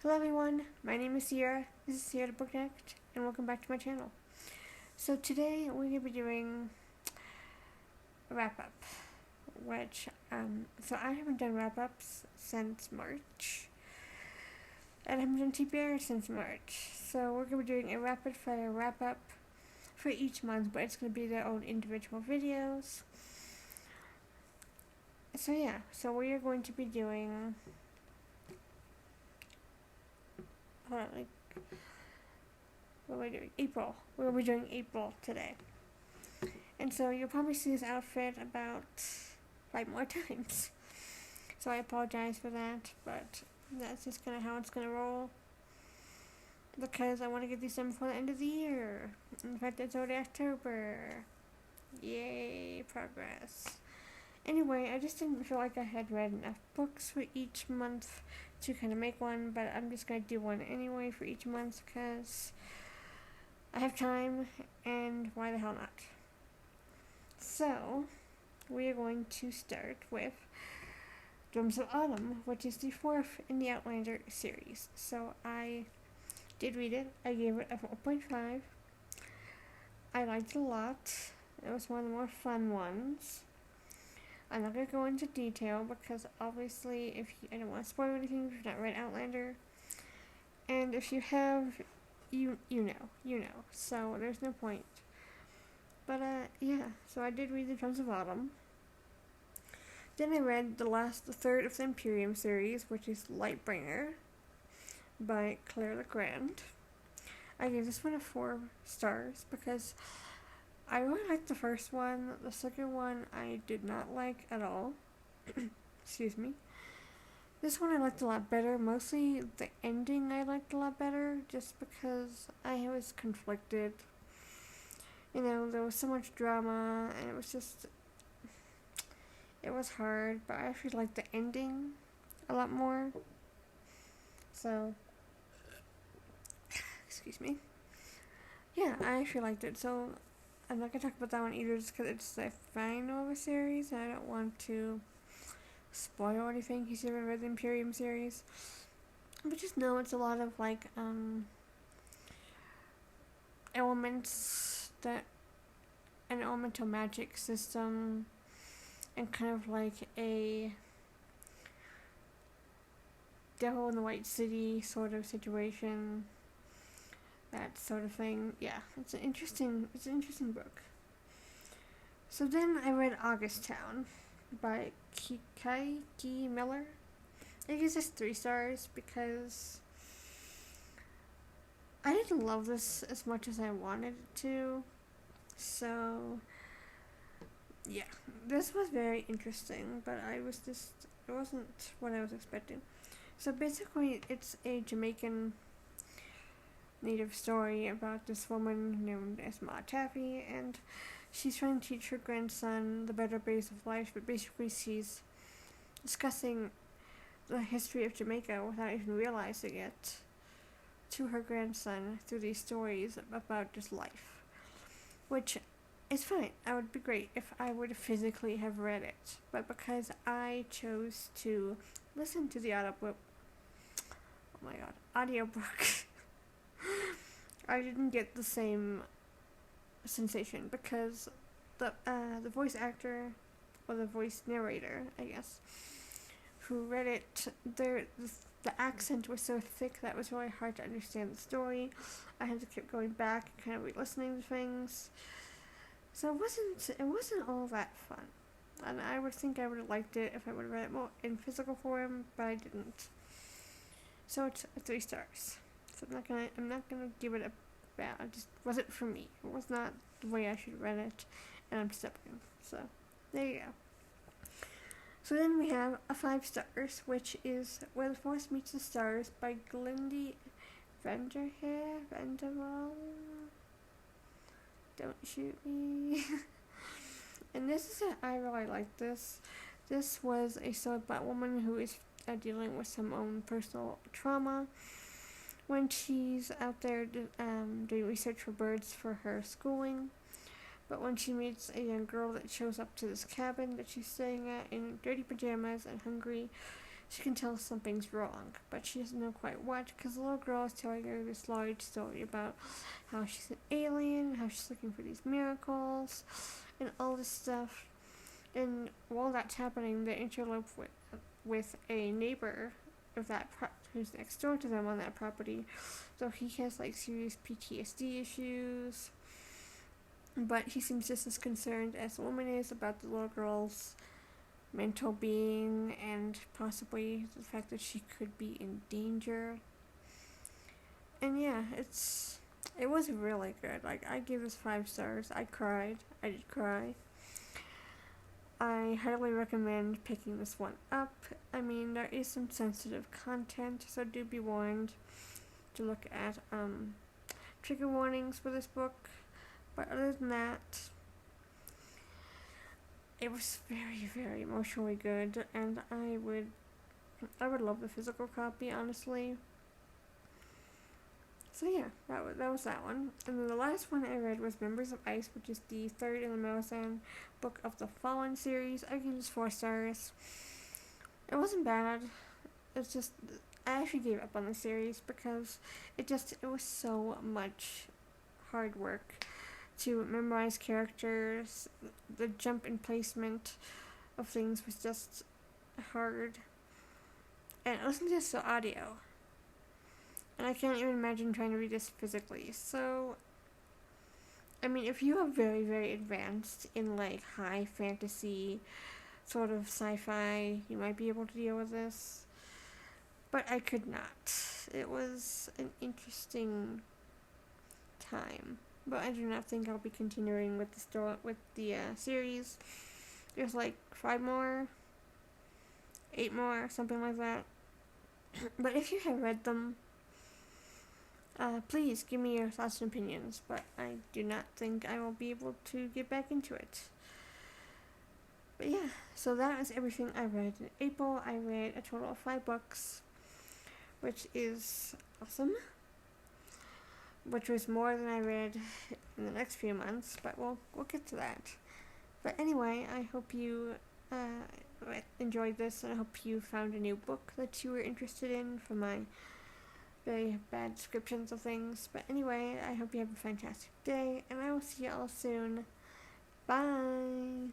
Hello everyone, my name is Sierra, this is Sierra the Book Addict, and welcome back to my channel. So today we're going to be doing a wrap-up, which, so I haven't done wrap-ups since March, and I haven't done TBR since March, so we're going to be doing a rapid-fire wrap-up for each month, but it's going to be their own individual videos. So yeah, so we are going to be doing... Hold on, what are we doing? April. We'll be doing April today. And so you'll probably see this outfit about 5 more times. So I apologize for that, but that's just kind of how it's going to roll. Because I want to get these done before the end of the year. In fact, it's already October. Yay, progress. Anyway, I just didn't feel like I had read enough books for each month to kind of make one, but I'm just going to do one anyway for each month because I have time, and why the hell not? So, we are going to start with Drums of Autumn, which is the 4th in the Outlander series. So, I did read it. I gave it a 4.5. I liked it a lot. It was one of the more fun ones. I'm not going to go into detail because obviously I don't want to spoil anything if you've not read Outlander. And if you have, you know. So there's no point. But yeah, so I did read the Drums of Autumn. Then I read the 3rd of the Imperium series, which is LightBringer by Legrand. I gave this one a 4 stars because I really liked the first one. The second one I did not like at all. Excuse me. This one I liked a lot better. Mostly the ending I liked a lot better just because I was conflicted. You know, there was so much drama and it was hard, but I actually liked the ending a lot more. So, excuse me. Yeah, I actually liked it. So, I'm not going to talk about that one either just because it's the final of a series and I don't want to spoil anything in case you haven't read the Imperium series. But just know it's a lot of like elements that an elemental magic system and kind of like a Devil in the White City sort of situation. That sort of thing. Yeah, it's an interesting book. So then I read Augustown by Kei Miller. I guess it's 3 stars because I didn't love this as much as I wanted it to. So yeah, this was very interesting, but it wasn't what I was expecting. So basically it's a Jamaican native story about this woman named as Ma Taffy, and she's trying to teach her grandson the better ways of life, but basically she's discussing the history of Jamaica without even realizing it to her grandson through these stories about just life, which is fine. I would be great if I would physically have read it, but because I chose to listen to the audiobook I didn't get the same sensation because the voice actor, or the voice narrator, I guess, who read it, the accent was so thick that it was really hard to understand the story. I had to keep going back and kind of re-listening to things. So it wasn't all that fun. And I would think I would have liked it if I would have read it more in physical form, but I didn't. So it's 3 stars. So I'm not gonna give it a bad. It just wasn't for me. It was not the way I should have read it, and I'm stubborn. So there you go. So then we have a 5 stars, which is Where the Forest Meets the Stars by Glendy, Vanderah. Don't shoot me. And I really like this. This was a story about a woman who is dealing with some own personal trauma when she's out there doing research for birds for her schooling. But when she meets a young girl that shows up to this cabin that she's staying at in dirty pajamas and hungry, she can tell something's wrong, but she doesn't know quite what, because the little girl is telling her this large story about how she's an alien, how she's looking for these miracles, and all this stuff. And while that's happening, they interlope with a neighbor of that who's next door to them on that property. So he has like serious PTSD issues, but he seems just as concerned as the woman is about the little girl's mental being and possibly the fact that she could be in danger. And yeah, it was really good. Like, I gave this 5 stars. I cried. I did cry. I highly recommend picking this one up. I mean, there is some sensitive content, so do be warned to look at trigger warnings for this book. But other than that, it was very, very emotionally good, and I would love the physical copy, honestly. So yeah, that was that one. And then the last one I read was Members of Ice, which is the third in the Melisande book of the Fallen series. I gave this 4 stars. It wasn't bad. It's just, I actually gave up on the series because it was so much hard work to memorize characters. The jump in placement of things was just hard. And it wasn't just the audio. And I can't even imagine trying to read this physically. So, I mean, if you are very, very advanced in, like, high fantasy, sort of sci-fi, you might be able to deal with this. But I could not. It was an interesting time. But I do not think I'll be continuing with the series. There's, like, 5 more, 8 more, something like that. But if you have read them, please give me your thoughts and opinions, but I do not think I will be able to get back into it. But yeah, so that is everything I read in April. I read a total of 5 books, which is awesome. Which was more than I read in the next few months, but we'll get to that. But anyway, I hope you enjoyed this, and I hope you found a new book that you were interested in from my very bad descriptions of things. But anyway, I hope you have a fantastic day, and I will see you all soon. Bye!